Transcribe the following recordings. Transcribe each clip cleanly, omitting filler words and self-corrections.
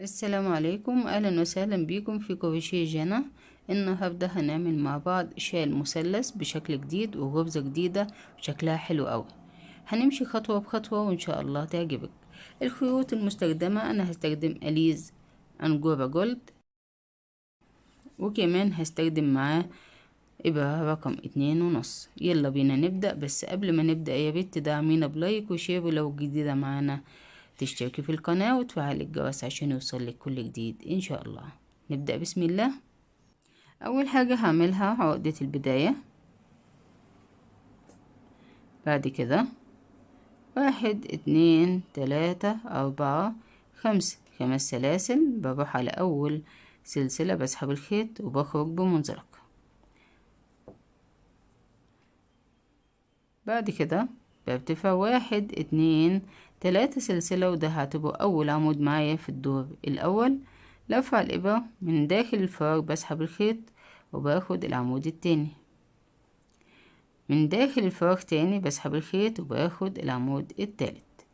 السلام عليكم، اهلا وسهلا بكم في كروشيه جنى. النهارده هنعمل مع بعض شال مثلث بشكل جديد وغرزة جديدة شكلها حلو قوي. هنمشي خطوة بخطوة وان شاء الله تعجبك. الخيوط المستخدمة انا هستخدم اليز انجورا جولد، وكمان هستخدم معاه ابرة رقم 2.5. يلا بينا نبدأ، بس قبل ما نبدأ يا ريت تدعمينا بلايك وشير، ولو جديدة معانا تشتركي في القناة وتفعلي الجرس عشان يوصلك كل جديد ان شاء الله. نبدأ بسم الله. اول حاجة هعملها عقدة البداية. بعد كده 1 2 3 4 5 5 سلاسل، بروح على اول سلسلة بسحب الخيط وبخرج بمنزلق. بعد كده برتفع 1 2 3 سلسلة، وده هعتبره اول عمود معايا في الدور الاول. لفع الابرة من داخل الفراغ، بسحب الخيط وباخد العمود التاني من داخل الفراغ تاني، بسحب الخيط وباخد العمود التالت.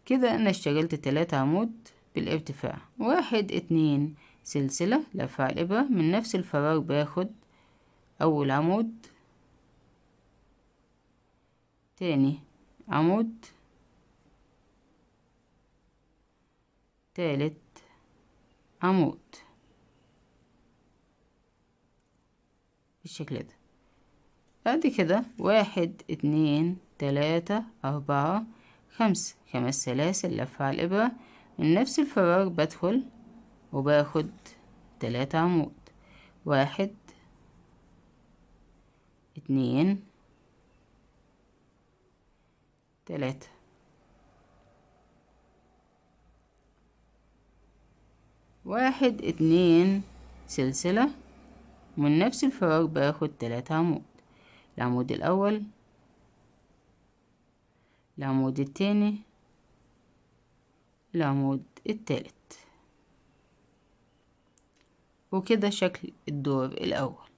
كده انا اشتغلت 3 عمود بالارتفاع. 1 2 سلسلة، لفع الابرة من نفس الفراغ، باخد اول عمود، تاني عمود، تالت عمود بالشكل ده. بعد كده 1 2 3 4 5 5 سلاسل، لفع الابرة من نفس الفراغ، بدخل وباخد 3 عمود. 1 2 3. 1 2 سلسلة، من نفس الفراغ باخد 3 عمود. العمود الأول، العمود التاني، العمود التالت. وكده شكل الدور الأول.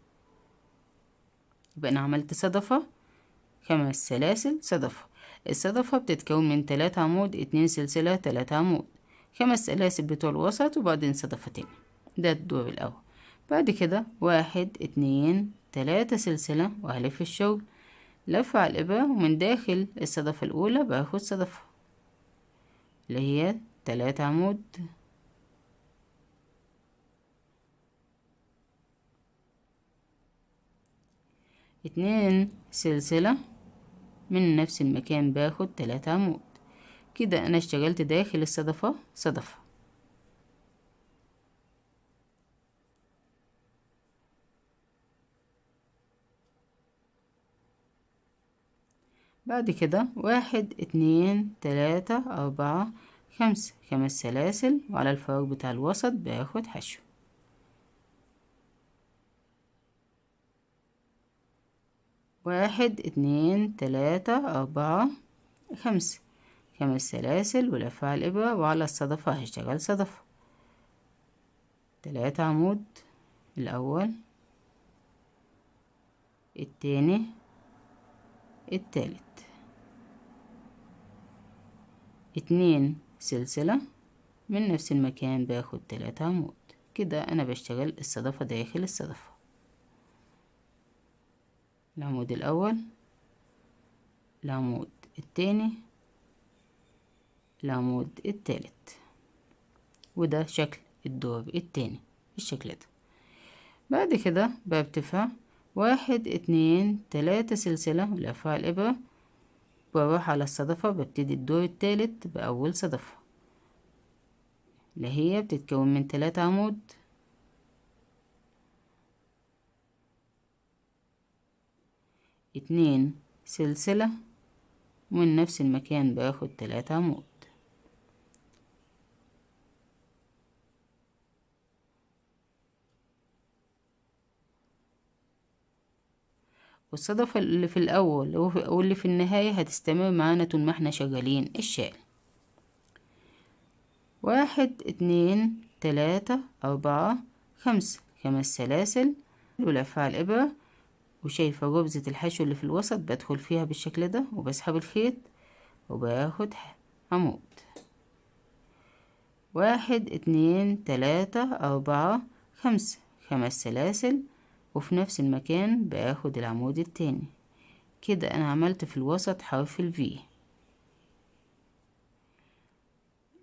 يبقى أنا عملت صدفة، 5 سلاسل صدفة. الصدفة بتتكون من 3 عمود، 2 سلسلة، 3 عمود، 5 سلاسل بتوع الوسط، وبعدين صدفتين. ده الدور الأول. بعد كده 1 2 3 سلسلة، وهلف الشغل، لفع الإبرة ومن داخل الصدفة الأولى باخد صدفة اللي هي 3 عمود، 2 سلسلة، من نفس المكان باخد 3 عمود. كده أنا اشتغلت داخل الصدفة صدفة. بعد كده 1 2 3 4 5 5 سلاسل، وعلى الفراغ بتاع الوسط باخد حشو. 1 2 3 4 5 5 سلاسل، ولفع الإبرة، وعلى الصدفة هشتغل صدفة. 3 عمود، الأول، التاني، التالت. 2 سلسلة، من نفس المكان باخد 3 عمود. كده أنا بشتغل الصدفة داخل الصدفة. العمود الأول، العمود التاني، العمود التالت. وده شكل الدور التاني بالشكل ده. بعد كده برتفع 1 2 3 سلسلة، ولفع الإبرة، بروح على الصدفة، ببتدي الدور التالت بأول صدفة اللي هي بتتكون من 3 عمود، 2 سلسلة، ومن نفس المكان باخد 3 عمود. والصدفة اللي في الأول واللي في النهاية هتستمر معانا طول ما احنا شغالين الشال. 1 2 3 4 5 5 سلاسل، ولفع الإبرة، وشايفة غرزة الحشو اللي في الوسط، بدخل فيها بالشكل ده وبسحب الخيط وباخد عمود. 1 2 3 4 5 5 سلاسل، وفي نفس المكان باخد العمود التاني. كده انا عملت في الوسط حرف الفي.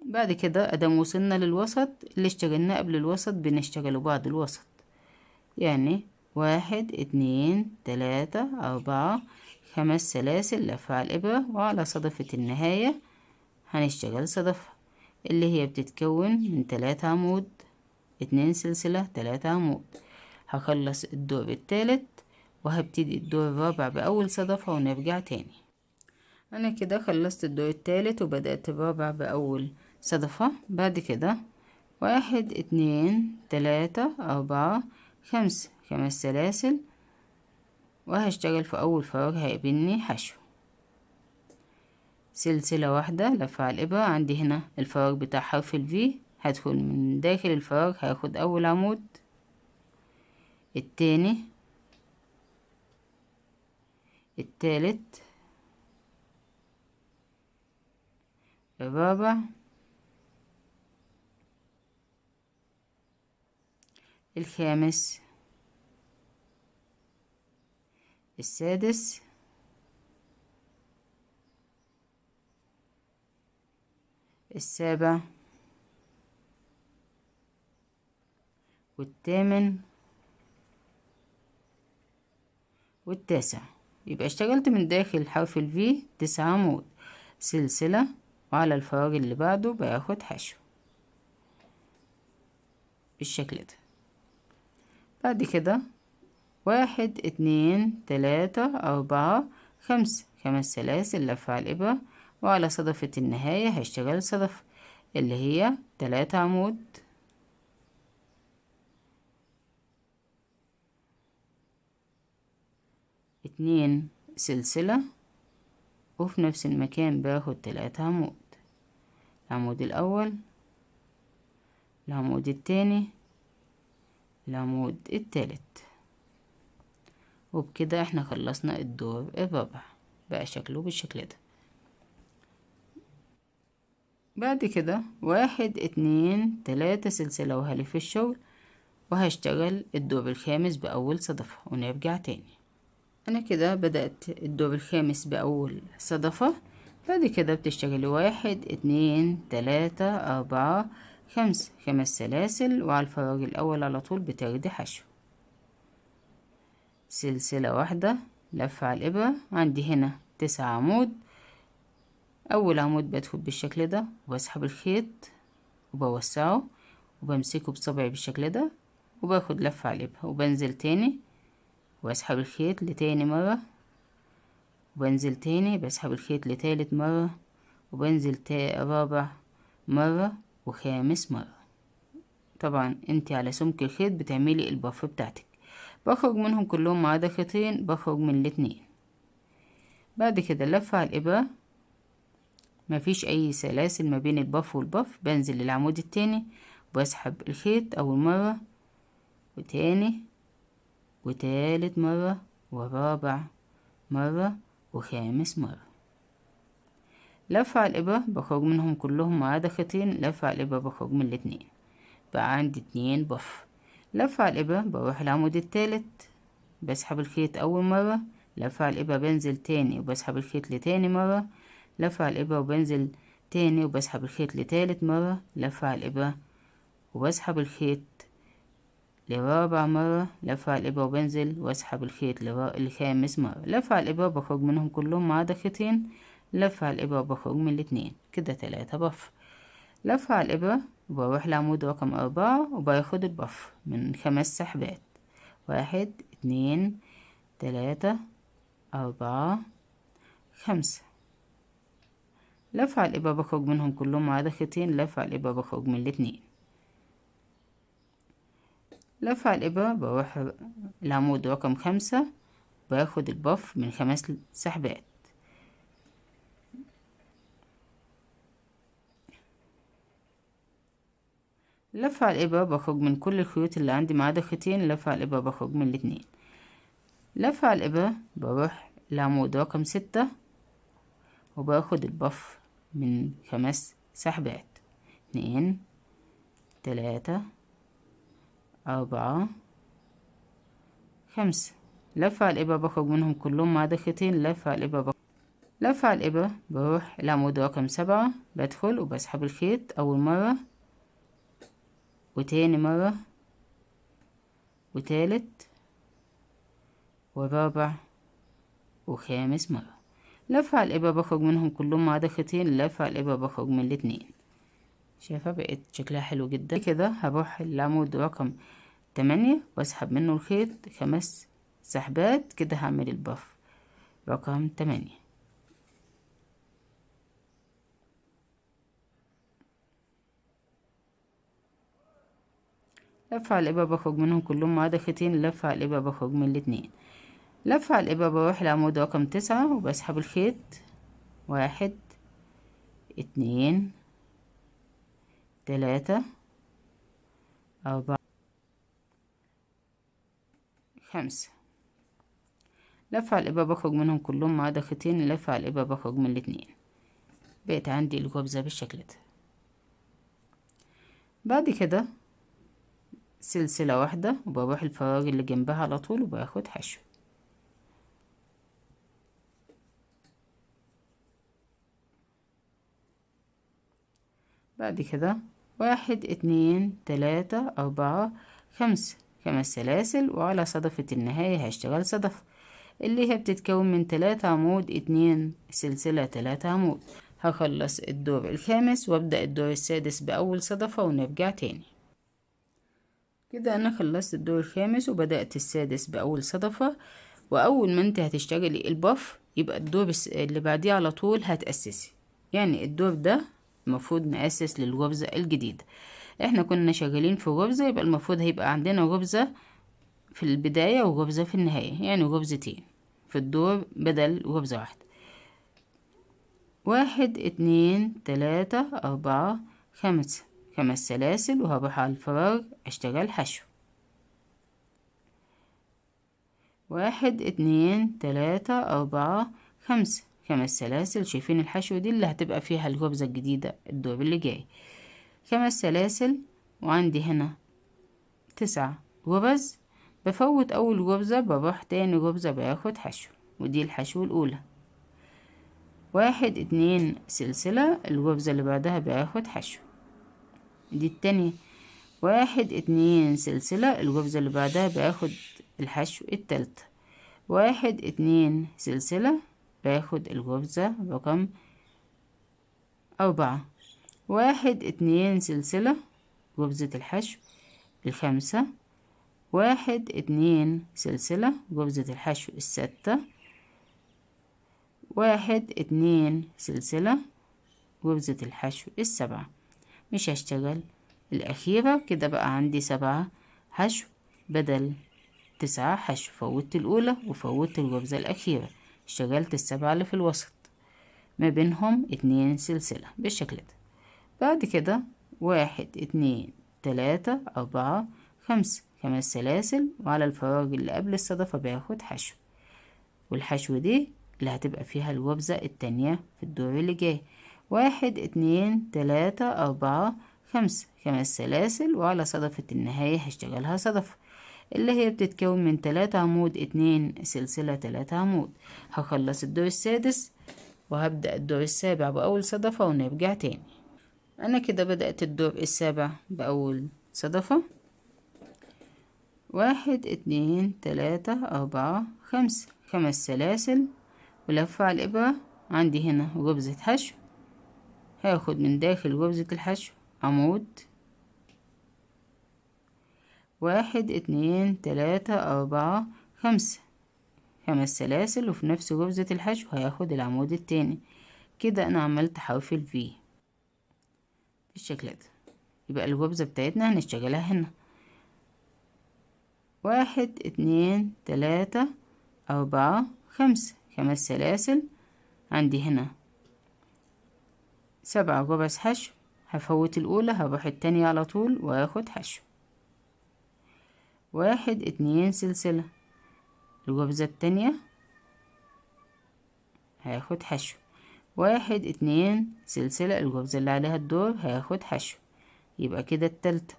بعد كده ادام وصلنا للوسط اللي اشتغلناه قبل الوسط بنشتغله بعد الوسط، يعني 1 2 3 4 5 سلاسل لفة على الإبرة، وعلى صدفة النهاية هنشتغل صدفة اللي هي بتتكون من 3 عمود، 2 سلسلة، 3 عمود. هخلص الدور التالت وهبتدي الدور الرابع بأول صدفة ونرجع تاني. أنا كده خلصت الدور التالت وبدأت الرابع بأول صدفة. بعد كده 1 2 3 4 5 5 سلاسل، وهشتغل في أول فراغ هيقابلني حشو، سلسلة واحدة لفة على الإبرة. عندي هنا الفراغ بتاع حرف الفي، هدخل من داخل الفراغ هاخد أول عمود، التاني، التالت، الرابع، الخامس، السادس، السابع، والثامن، والتاسع. يبقى اشتغلت من داخل حرف الفي 9 عمود، سلسلة، وعلى الفراغ اللي بعده باخد حشو بالشكل ده. بعد كده 1 2 3 4 5 5 سلاسل لفة على الإبرة، وعلى صدفة النهاية هشتغل صدفة اللي هي 3 عمود، 2 سلسلة، وفي نفس المكان باخد 3 عمود، العمود الأول، العمود التاني، العمود التالت. وبكده احنا خلصنا الدور الرابع، بقى شكله بالشكل ده. بعد كده 1 2 3 سلسلة وهلف الشغل، وهشتغل الدور الخامس بأول صدفة ونرجع تاني. أنا كده بدأت الدور الخامس بأول صدفة. بعد كده بتشتغلي 1 2 3 4 5 5 سلاسل، وعلى الفراغ الأول على طول بتاخدي حشو، سلسلة واحدة لفة على الإبرة. عندي هنا 9 عمود، أول عمود بدخل بالشكل ده وبسحب الخيط وبوسعه وبمسكه بصبعي بالشكل ده، وباخد لفة على الإبرة وبنزل تاني واسحب الخيط لتاني مرة، وبنزل تاني بسحب الخيط لتالت مرة، وبنزل رابع مرة وخامس مرة. طبعا انتي على سمك الخيط بتعملي الباف بتاعتك. بخرج منهم كلهم ما عدا خيطين، بخرج من الاتنين. بعد كده لفة على الإبرة، مفيش أي سلاسل ما بين الباف والباف. بنزل للعمود التاني وبسحب الخيط أول مرة وتاني وتالت مرة ورابع مرة وخامس مرة. لفة على الإبرة بخرج منهم كلهم ما عدا خيطين، لفة على الإبرة بخرج من الاتنين، بقى عندي 2 بف. لفة على الإبرة بروح العمود التالت بسحب الخيط أول مرة، لفة على الإبرة بنزل تاني وبسحب الخيط لتاني مرة، لفة على الإبرة وبنزل تاني وبسحب الخيط لتالت مرة، لفة على الإبرة وبسحب الخيط لرابع مرة، لفة على الإبرة وبنزل واسحب الخيط لخامس مرة. لفة على الإبرة بخرج منهم كلهم ما عدا خيطين، لفة على الإبرة بخرج من الاتنين، كده 3 بف. لفة على الإبرة وبروح لعمود رقم 4 وباخد البف من 5 سحبات، 1 2 3 4 5. لفة على الإبرة بخرج منهم كلهم ما عدا خيطين، لفة على الإبرة بخرج من الاتنين. لفة على الإبرة بروح العمود رقم 5 باخد البف من 5 سحبات، لفة على الإبرة بخرج من كل الخيوط اللي عندي ما عدا خيطين، لفة على الإبرة بخرج من الاتنين. لفة على الإبرة بروح العمود رقم 6 وباخد البف من 5 سحبات، 2 3 4 5. لف على الإبرة بخرج منهم كلهم ما عدا خيطين. لف على الإبرة لف على الإبرة بروح العمود رقم 7، بدخل وبسحب الخيط أول مرة وتاني مرة وتالت ورابع وخامس مرة. لف على الإبرة بخرج منهم كلهم ما عدا خيطين. لف على الإبرة بخرج من الاتنين. شايفة بقت شكلها حلو جدا كده. هروح العمود رقم 8 واسحب منه الخيط 5 سحبات كده. هعمل البف رقم 8. لف على الإبرة بخرج منهم كلهم ما عدا خيطين. لف على الإبرة بخرج من الاتنين. لف على الإبرة بروح العمود رقم 9 وبسحب الخيط 1 2 3 4 5. لف على الإبرة بخرج منهم كلهم ما عدا خيطين. لف على الإبرة بخرج من الاتنين. بقت عندي الغرزة بالشكل ده. بعد كده سلسلة واحدة وبروح الفراغ اللي جنبها على طول وباخد حشو. بعد كده 1 2 3 4 5. 5 سلاسل، وعلى صدفة النهاية هشتغل صدفة اللي هي بتتكون من 3 عمود 2 سلسلة 3 عمود. هخلص الدور الخامس وابدأ الدور السادس بأول صدفة ونرجع تاني. كده انا خلصت الدور الخامس وبدأت السادس بأول صدفة. واول ما انت هتشتغلي البف يبقى الدور اللي بعديه على طول هتأسسي. يعني الدور ده المفروض نأسس للغرزة الجديدة. احنا كنا شغالين في غرزة، يبقى المفروض هيبقى عندنا غرزة في البداية وغرزة في النهاية، يعني غرزتين في الدور بدل غرزة واحدة. 1 2 3 4 5. 5 سلاسل وهروح على الفراغ اشتغل حشو. 1 2 3 4 5. 5 سلاسل. شايفين الحشو دي اللي هتبقى فيها الغرزة الجديدة الدور اللي جاي. 5 سلاسل، وعندي هنا 9 غرز. بفوت اول غرزة بروح تاني غرزة باخد حشو، ودي الحشو الاولى. 1 2 سلسلة، الغرزة اللي بعدها باخد حشو، دي التانية. 1 2 سلسلة، الغرزة اللي بعدها باخد الحشو التالتة. 1 2 سلسلة، باخد الغرزة رقم 4. 1 2 سلسلة، غرزة الحشو الخامسة. 1 2 سلسلة، غرزة الحشو الستة. 1 2 سلسلة، غرزة الحشو السبعة. مش هشتغل الأخيرة كده. بقى عندي 7 حشو بدل 9 حشو. فوتت الأولى وفوتت الغرزة الأخيرة، اشتغلت ال7 اللي في الوسط ما بينهم 2 سلسلة بالشكل ده. بعد كده 1 2 3 4 5. 5 سلاسل، وعلى الفراغ اللي قبل الصدفة باخد حشو، والحشو دي اللي هتبقى فيها الغرزة التانية في الدور اللي جاي. 1 2 3 4 5. 5 سلاسل، وعلى صدفة النهاية هشتغلها صدفة اللي هي بتتكون من 3 عمود 2 سلسلة 3 عمود. هخلص الدور السادس وهبدأ الدور السابع بأول صدفة ونرجع تاني. أنا كده بدأت الدور السابع بأول صدفة. 1 2 3 4 5. 5 سلاسل ولف على الإبرة. عندي هنا غرزة حشو، هاخد من داخل غرزة الحشو عمود. 1 2 3 4 5. 5 سلاسل، وفي نفس غرزة الحشو هاخد العمود التاني. كده أنا عملت حرف الفي بالشكل ده. يبقى الغرزة بتاعتنا هنشتغلها هنا. 1 2 3 4 5. 5 سلاسل، عندي هنا 7 غرز حشو. هفوت الأولى هروح التانية على طول وهاخد حشو. 1 2 سلسلة، الغرزة التانية هاخد حشو. 1 2 سلسلة، الغرزة اللي عليها الدور هاخد حشو. يبقى كده التالتة.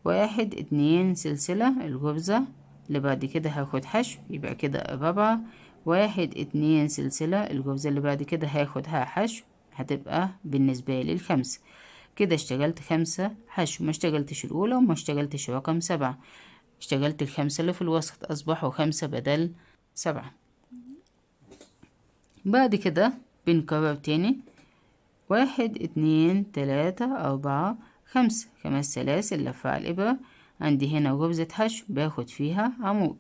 1 2 سلسلة الغرزة اللي بعد كده هاخد حشو، يبقى كده الرابعة. 1 2 سلسلة الغرزة اللي بعد كده هاخدها حشو، هتبقى بالنسبة لي الخمسة. كده اشتغلت 5 حشو، ما اشتغلتش الأولى وما اشتغلتش رقم 7، اشتغلت الخمسة اللي في الوسط، أصبحوا 5 بدل 7. بعد كده بنكرر تاني. 1 2 3 4 5، 5 سلاسل لفة على الإبرة. عندي هنا غرزة حشو باخد فيها عمود.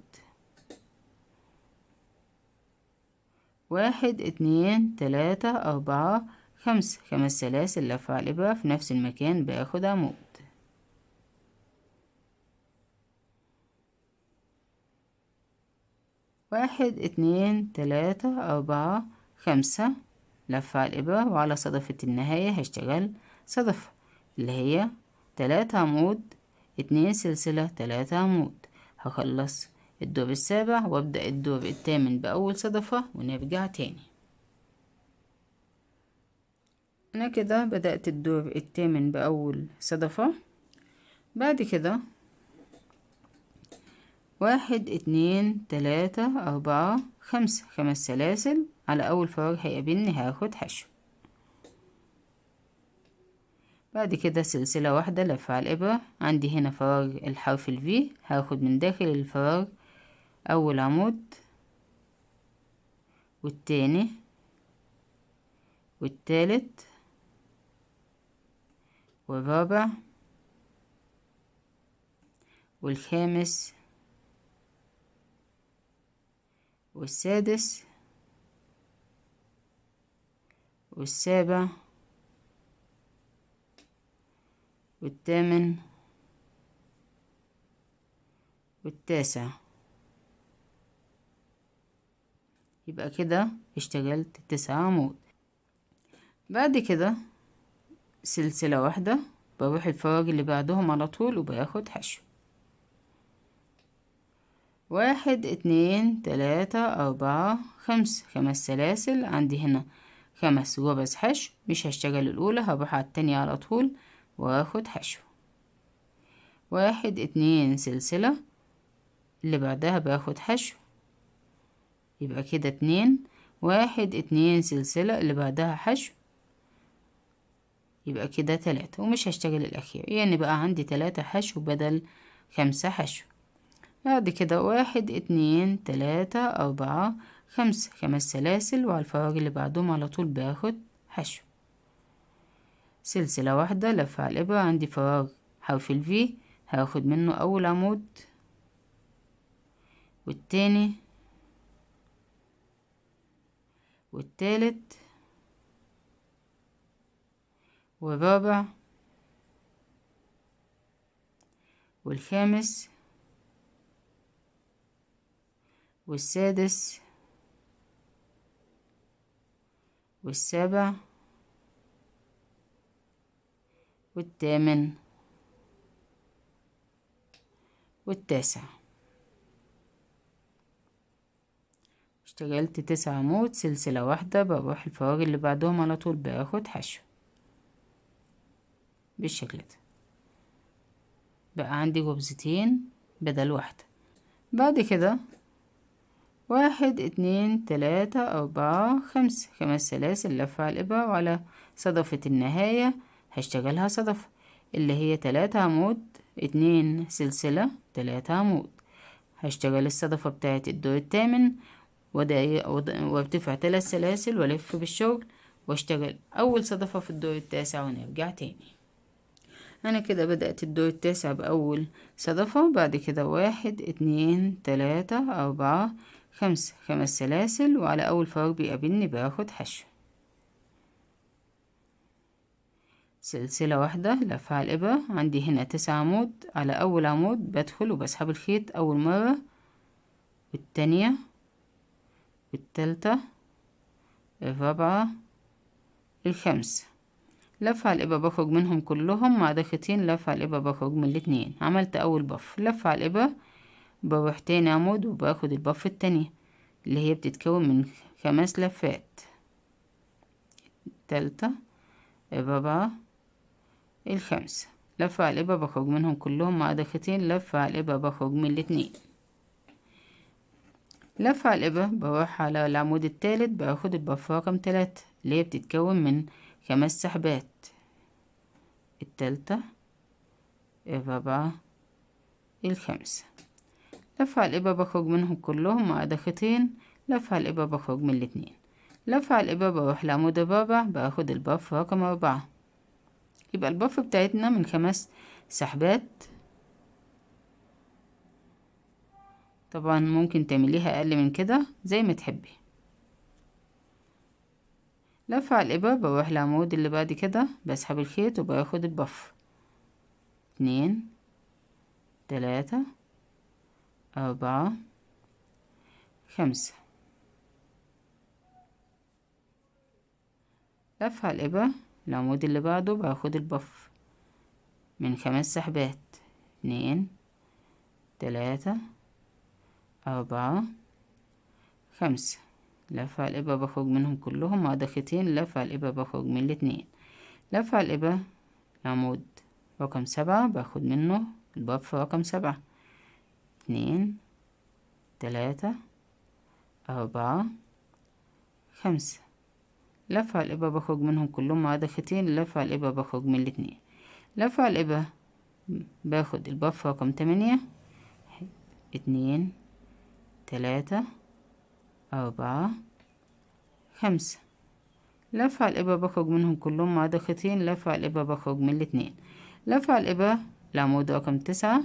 1 2 3 4 5، 5 سلاسل لفة على الإبرة في نفس المكان باخد عمود. 1 2 3 4 5 لفة على الإبرة، وعلى صدفة النهاية هشتغل صدفة اللي هي 3 عمود، 2 سلسلة 3 عمود. هخلص الدور السابع وابدأ الدور الثامن بأول صدفة ونرجع تاني. أنا كده بدأت الدور الثامن بأول صدفة. بعد كده 1 2 3 4 5، 5 سلاسل على أول فراغ هيقابلني هاخد حشو. بعد كده سلسلة واحدة لفة على الإبرة. عندي هنا فراغ الحرف الفي، هاخد من داخل الفراغ أول عمود والتاني والتالت والرابع والخامس والسادس والسابع والثامن والتاسع. يبقى كده اشتغلت 9 عمود. بعد كده سلسلة واحدة بروح الفراغ اللي بعدهم على طول وباخد حشو. 1 2 3 4 5، 5 سلاسل. عندي هنا 5 غرز حشو، مش هشتغل الأولى، هروح على التانية على طول واخد حشو. 1 2 سلسلة اللي بعدها باخد حشو، يبقى كده 2. 1 2 سلسلة اللي بعدها حشو، يبقى كده 3، ومش هشتغل الأخير، يعني بقى عندي 3 حشو بدل 5 حشو. بعد كده 1 2 3 4 5، 5 سلاسل، وعلى الفراغ اللي بعدهم على طول باخد حشو. سلسلة واحدة لفة على الإبرة. عندي فراغ حرف الفي، هاخد منه أول عمود والتاني والتالت والرابع والخامس والسادس والسابع والثامن والتاسع. اشتغلت 9 عمود. سلسلة واحدة بروح الفراغ اللي بعدهم على طول باخد حشو بالشكل ده، بقى عندي غرزتين بدل واحدة. بعد كده 1 2 3 4 5، 5 سلاسل لفة على الإبرة، وعلى صدفة النهاية هشتغلها صدفة اللي هي 3 عمود، 2 سلسلة 3 عمود. هشتغل الصدفة بتاعت الدور الثامن وارتفع 3 سلاسل والف بالشغل واشتغل اول صدفة في الدور التاسع ونرجع تاني. انا كده بدأت الدور التاسع باول صدفة. بعد كده 1 2 3 4 5، 5 سلاسل، وعلى اول فراغ بيقابلني باخد حشو. سلسلة واحدة لفة على الإبرة. عندي هنا 9 عمود. على أول عمود بدخل وبسحب الخيط أول مرة، والتانية والتالتة الرابعة الخامسة. لف على الإبرة بخرج منهم كلهم ما عدا خيطين، لف على الإبرة بخرج من الاتنين. عملت أول بف، لف على الإبرة بروح تاني عمود وباخد البف التانية اللي هي بتتكون من 5 لفات، التالتة الرابعة الخامسة. لفة على الإبرة بخرج منهم كلهم مع ضغطتين، لفة على الإبرة بخرج من الاتنين. لفة على الإبرة بروح على العمود التالت، باخد البفة رقم 3 اللي هي بتتكون من 5 سحبات، التالتة، الرابعة، الخامسة. لفة على الإبرة بخرج منهم كلهم مع ضغطتين، لفة على الإبرة بخرج من الاتنين. لفة على الإبرة بروح للعمود الرابع، باخد البف رقم 4. يبقى البف بتاعتنا من 5 سحبات. طبعا ممكن تعمليها أقل من كده زي ما تحبي. لفة على الإبرة بروح للعمود اللي بعد كده، بسحب الخيط وباخد البف، 2، 3، 4، 5. لفة على الإبرة العمود اللي بعده، باخد البف من 5 سحبات، 2، 3، 4، 5. لفة على الإبرة بخرج منهم كلهم مع ضغطتين، لفة على الإبرة بخرج من الاتنين. لفة على الإبرة العمود رقم 7 باخد منه البف رقم 7، 2، 3، 4، 5. لفة على الإبرة بخرج منهم كلهم مع ضغطتين، لفة على الإبرة بخرج من الاتنين. لفة على الإبرة باخد البف رقم 8، 2، 3، 4، 5. لفة على الإبرة بخرج منهم كلهم مع ضغطتين، لفة على الإبرة بخرج من الاتنين. لفة على الإبرة العمود رقم 9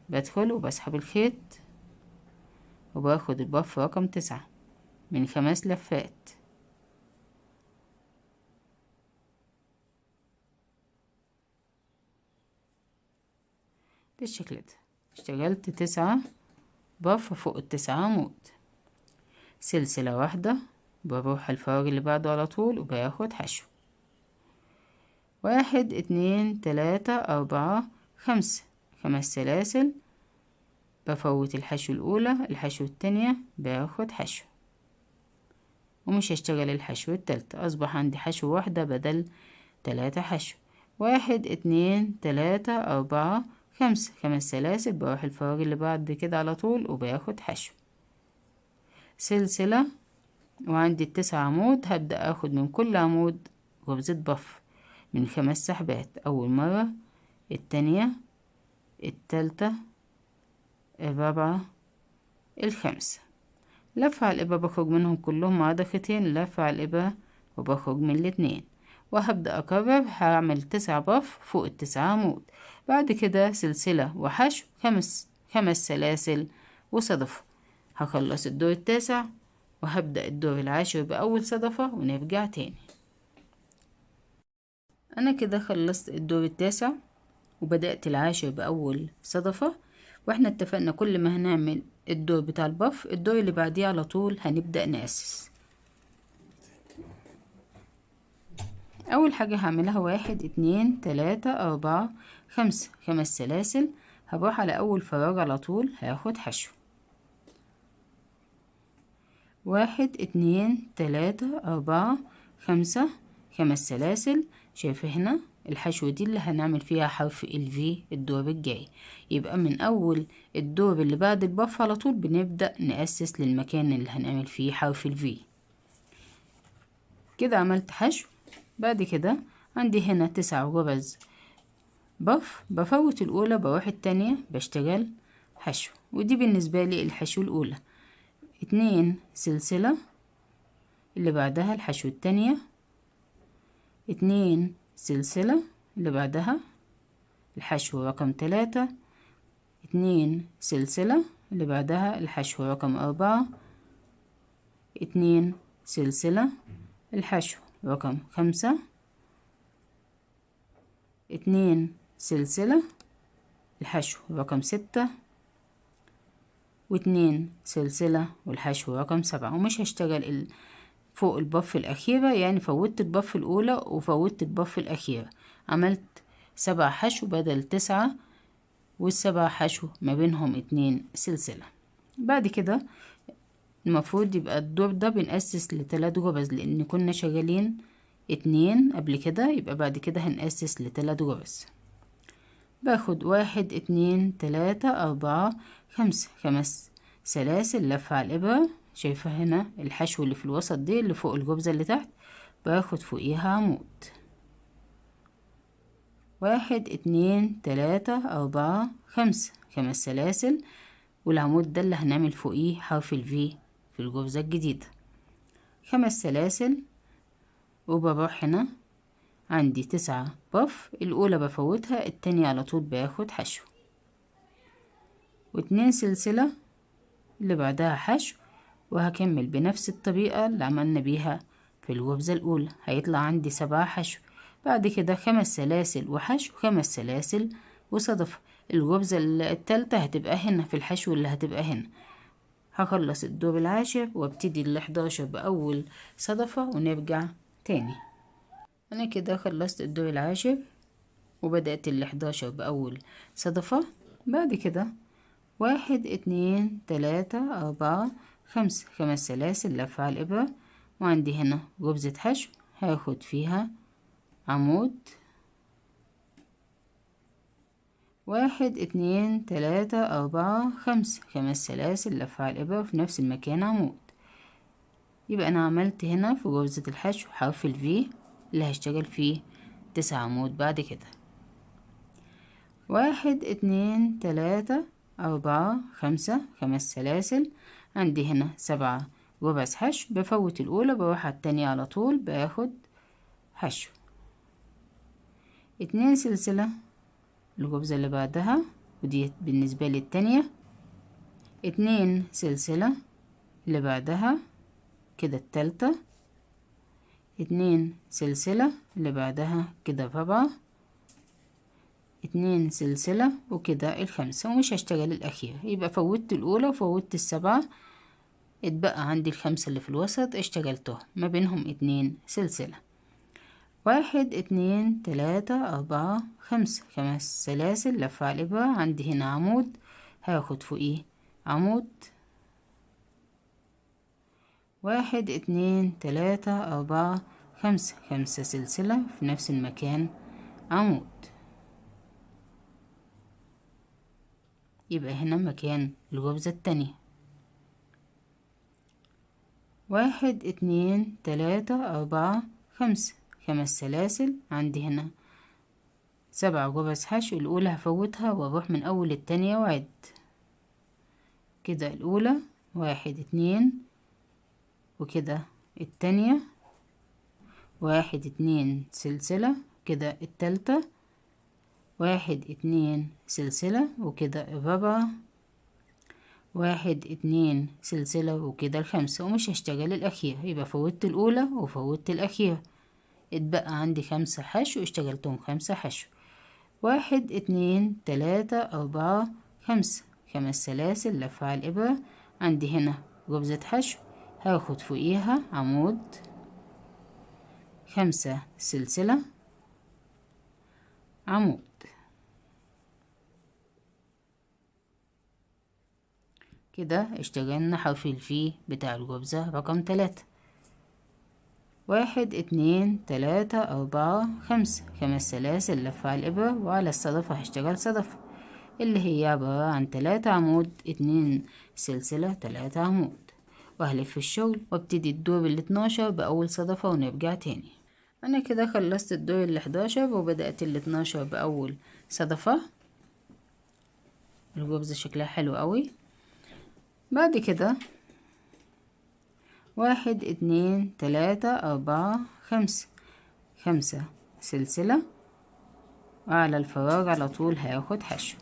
بدخل وبسحب الخيط وباخد البف رقم 9 من 5 لفات. بالشكل ده اشتغلت 9 بف فوق ال9 عمود. سلسلة واحدة، بروح الفراغ اللي بعده على طول وباخد حشو، 1، 2، 3، 4، 5. 5 سلاسل، بفوت الحشو الأولى، الحشو التانية باخد حشو، ومش هشتغل الحشو التالتة. أصبح عندي حشو واحدة بدل 3 حشو، 1، 2، 3، 4، 5. 5 سلاسل، بروح الفراغ اللي بعد كده على طول وباخد حشو، سلسلة، وعندي ال9 عمود. هبدأ اخد من كل عمود غرزة بف من 5 سحبات، أول مرة، التانية، التالتة، الرابعة، الخامسة. لفة على الإبرة بخرج منهم كلهم مع ضغطتين، لفة على الإبرة وبخرج من الاتنين، وهبدأ أكرر. هعمل 9 بف فوق ال9 عمود، بعد كده سلسلة وحشو، 5 سلاسل وصدفة. هخلص الدور التاسع وهبدأ الدور العاشر بأول صدفة ونرجع تاني. أنا كده خلصت الدور التاسع وبدأت العاشر بأول صدفة، واحنا اتفقنا كل ما هنعمل الدور بتاع البف الدور اللي بعديه على طول هنبدأ نأسس. أول حاجة هعملها 1، 2، 3، 4، 5. 5 سلاسل، هروح على أول فراغ على طول هاخد حشو، 1، 2، 3، 4، 5. 5 سلاسل. شايفة هنا الحشوة دي اللي هنعمل فيها حرف ال V الدور الجاي، يبقى من أول الدور اللي بعد البف على طول بنبدأ نأسس للمكان اللي هنعمل فيه حرف ال V. كده عملت حشو. بعد كده عندي هنا 9 غرز بف، بفوت الأولى بروح التانية بشتغل حشو، ودي بالنسبة لي الحشو الأولى. 2 سلسلة، اللي بعدها الحشو التانية، 2 سلسلة، اللي بعدها الحشو رقم 3، 2 سلسلة، اللي بعدها الحشو رقم 4، 2 سلسلة، الحشو رقم 5، 2 سلسلة، الحشو رقم 6، و2 سلسلة والحشو رقم 7. ومش هشتغل فوق البف الأخيرة، يعني فوتت البف الأولى وفوتت البف الأخيرة، عملت 7 حشو بدل 9، وال7 حشو ما بينهم 2 سلسلة. بعد كده المفروض يبقى الدور ده بنأسس ل3 غرز، لأن كنا شغالين 2 قبل كده، يبقى بعد كده هنأسس ل3 غرز. باخد 1 2 3 4 5 5 سلاسل لفة على الإبرة. شايفة هنا الحشو اللي في الوسط دي اللي فوق الجبزة اللي تحت، باخد فوقيها عمود. 1 2 3 4 5 5 سلاسل، والعمود ده اللي هنعمل فوقيه حرف الفي في الجبزة الجديدة. 5 سلاسل، وبروح هنا عندي 9 بف. الأولى بفوتها، التانية على طول باخد حشو، و2 سلسلة اللي بعدها حشو، وهكمل بنفس الطريقة اللي عملنا بيها في الغرزة الأولى. هيطلع عندي 7 حشو. بعد كده 5 سلاسل وحشو، 5 سلاسل وصدفة. الغرزة التالتة هتبقى هنا في الحشو اللي هتبقى هنا. هخلص الدور العاشر وابتدي ال11 بأول صدفة ونرجع تاني. أنا كده خلصت الدور العاشر وبدأت ال11 بأول صدفة. بعد كده 1 2 3 4 5 5 سلاسل لفة على الإبرة، وعندي هنا غرزة حشو هاخد فيها عمود. 1 2 3 4 5 5 سلاسل لفة على الإبرة في نفس المكان عمود. يبقى أنا عملت هنا في غرزة الحشو حرف الفي اللي هشتغل فيه 9 عمود. بعد كده 1 2 3 4 5 5 سلاسل، عندي هنا 7 غرز حشو. بفوت الأولى بروح على التانية على طول باخد حشو. 2 سلسلة الغرزة اللي بعدها، ودي بالنسبة لي التانية. 2 سلسلة اللي بعدها كده التالتة. 2 سلسلة اللي بعدها كده الرابعة. 2 سلسلة وكده الخمسة، ومش هشتغل الأخيرة. يبقى فوتت الأولى وفوتت السبعة، اتبقى عندي الخمسة اللي في الوسط اشتغلتهم ما بينهم 2 سلسلة. 1 2 3 4 5 5 سلاسل لفة على الإبرة. عندي هنا عمود هاخد فوقيه عمود. 1 2 3 4 5 5 سلسلة في نفس المكان عمود. يبقى هنا مكان الغرزة التانية. 1 2 3 4 5 5 سلاسل، عندي هنا 7 غرز حشو. الأولى هفوتها واروح من أول التانية وأعد كده. الأولى 1 2 وكده التانية 1 2 سلسلة كده التالتة. 1 2 سلسلة وكده الرابعة. 1 2 سلسلة وكده الخمسة، ومش هشتغل الأخيرة. يبقى فوتت الأولى وفوتت الأخيرة، اتبقى عندي 5 حشو اشتغلتهم 5 حشو. 1 2 3 4 5 5 سلاسل لفة على الإبرة. عندي هنا غرزة حشو هاخد فوقيها عمود. 5 سلسلة عمود. كده اشتغلنا حرف الفي بتاع الغرزة رقم 3. 1 2 3 4 5 5 سلاسل لفة على الإبرة، وعلى الصدفة هشتغل صدفة اللي هي عبارة عن 3 عمود 2 سلسلة 3 عمود، وهلف الشغل وابتدي الدور ال12 بأول صدفة ونرجع تاني. أنا كده خلصت الدور ال11 وبدأت ال12 بأول صدفة. الغرزة شكلها حلو قوي. بعد كده 1 2 3 4 5 5 سلسلة، وعلى الفراغ على طول هاخد حشو.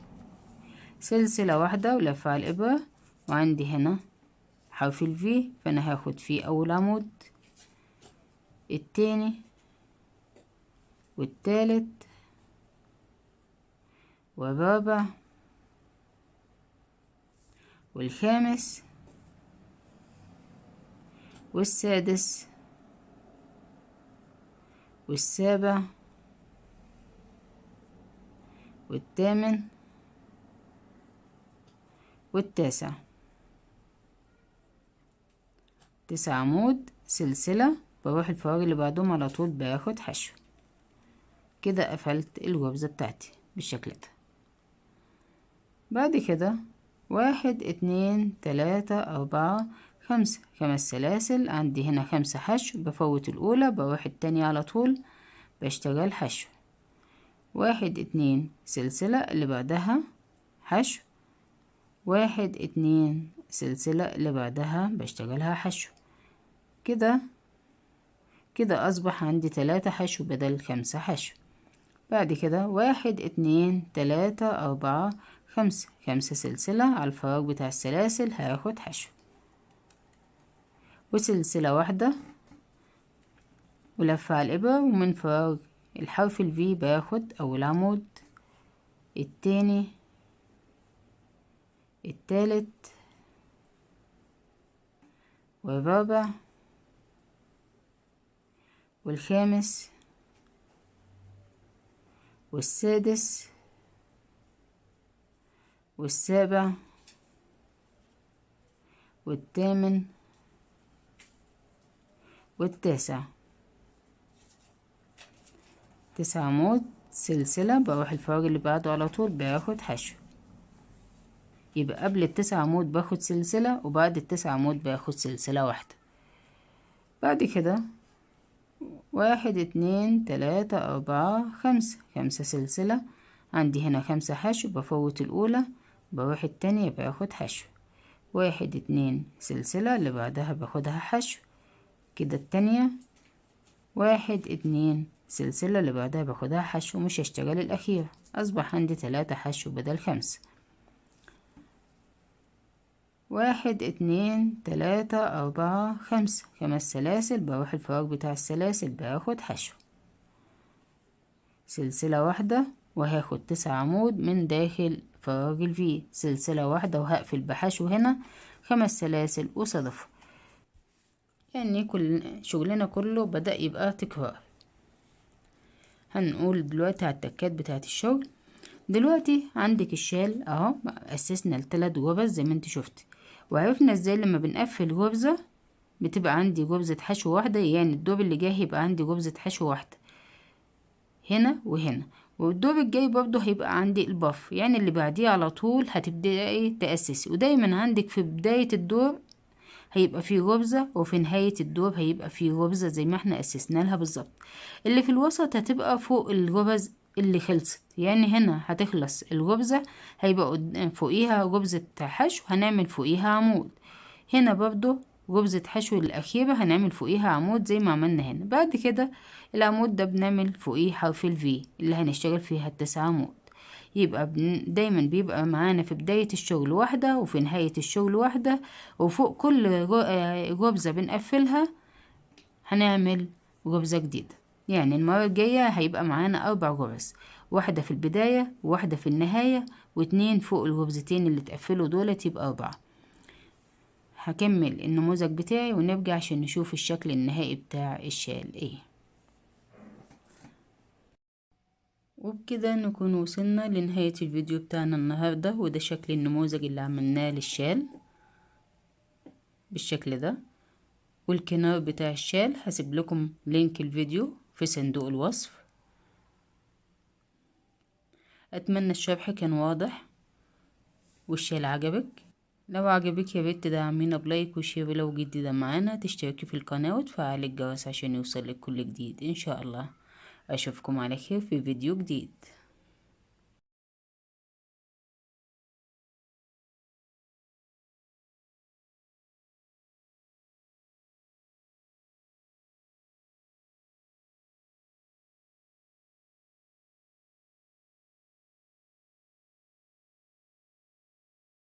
سلسلة واحدة ولفة على الإبرة، وعندي هنا حرف الفي، فأنا هاخد فيه أول عمود، التاني والتالت والرابع والخامس والسادس والسابع والثامن والتاسع. 9 عمود سلسلة، بروح الفراغ اللي بعدهم على طول باخد حشو. كده قفلت الغرزة بتاعتي بالشكل ده. بعد كده 1 2 3 4 5 5 سلاسل. عندي هنا 5 حشو، بفوت الأولى بروح التانية على طول بشتغل حشو. 1 2 سلسلة، اللي بعدها حشو. 1 2 سلسلة، اللي بعدها بشتغلها حشو. كده أصبح عندي 3 حشو بدل 5 حشو. بعد كده 1 2 3 4 5 5 سلسلة، على الفراغ بتاع السلاسل هاخد حشو وسلسلة واحدة ولفة على الإبرة، ومن فراغ الحرف الفي باخد أول عمود، التاني، التالت، والرابع، والخامس، والسادس، والسابع، والثامن، والتاسع. 9 عمود سلسلة، بروح الفراغ اللي بعده على طول باخد حشو. يبقى قبل ال9 عمود باخد سلسلة، وبعد ال9 عمود باخد سلسلة واحدة. بعد كده 1 2 3 4 5 5 سلسلة. عندي هنا 5 حشو، بفوت الأولى بروح التانية باخد حشو. 1 2 سلسلة، اللي بعدها باخدها حشو. كده التانية 1 2 سلسلة، اللي بعدها باخدها حشو، مش هشتغل الأخير. أصبح عندي 3 حشو بدل 5. 1 2 3 4 5 5 سلاسل، بروح الفراغ بتاع السلاسل باخد حشو، سلسلة واحدة، وهاخد 9 عمود من داخل فراغ الفي، سلسلة واحدة، وهقفل بحشو هنا 5 سلاسل وصدفة. يعني كل شغلنا كله بدأ يبقى تكرار. هنقول دلوقتي على التكات بتاعت الشغل. دلوقتي عندك الشال اهو، اسسنا ل3 غرز زي ما انت شفتي، وعرفنا ازاي لما بنقفل غرزة بتبقى عندي غرزة حشو واحدة، يعني الدور اللي جاي هيبقى عندي غرزة حشو واحدة هنا وهنا، والدور الجاي برضو هيبقى عندي البف، يعني اللي بعديه على طول هتبدأي تأسسي. ودايما عندك في بداية الدور هيبقى فيه غرزة، وفي نهاية الدور هيبقى فيه غرزة زي ما احنا أسسنا لها بالظبط. اللي في الوسط هتبقى فوق الغرز اللي خلصت، يعني هنا هتخلص الغرزة هيبقى فوقيها غرزة حشو، هنعمل فوقيها عمود. هنا برضو غرزة حشو الأخيرة هنعمل فوقيها عمود زي ما عملنا هنا. بعد كده العمود ده بنعمل فوقيه حرف الفي اللي هنشتغل فيها ال9 عمود. يبقى دايما بيبقى معانا في بداية الشغل واحدة، وفي نهاية الشغل واحدة، وفوق كل غرزة بنقفلها هنعمل غرزة جديدة. يعني المرة الجاية هيبقى معانا 4 غرز، واحدة في البداية، واحدة في النهاية، و2 فوق الغرزتين اللي اتقفلوا دولت، يبقى 4. هكمل النموذج بتاعي ونرجع عشان نشوف الشكل النهائي بتاع الشال ايه. وبكده نكون وصلنا لنهاية الفيديو بتاعنا النهاردة، وده شكل النموذج اللي عملناه للشال بالشكل ده. والكنار بتاع الشال هسيب لكم لينك الفيديو في صندوق الوصف. اتمنى الشرح كان واضح والشال عجبك. لو عجبك يا ريت تدعمينا بلايك وشير، لو جديدة معانا تشتركي في القناة وتفعلي الجرس عشان يوصلك كل جديد ان شاء الله. اشوفكم على خير في فيديو جديد.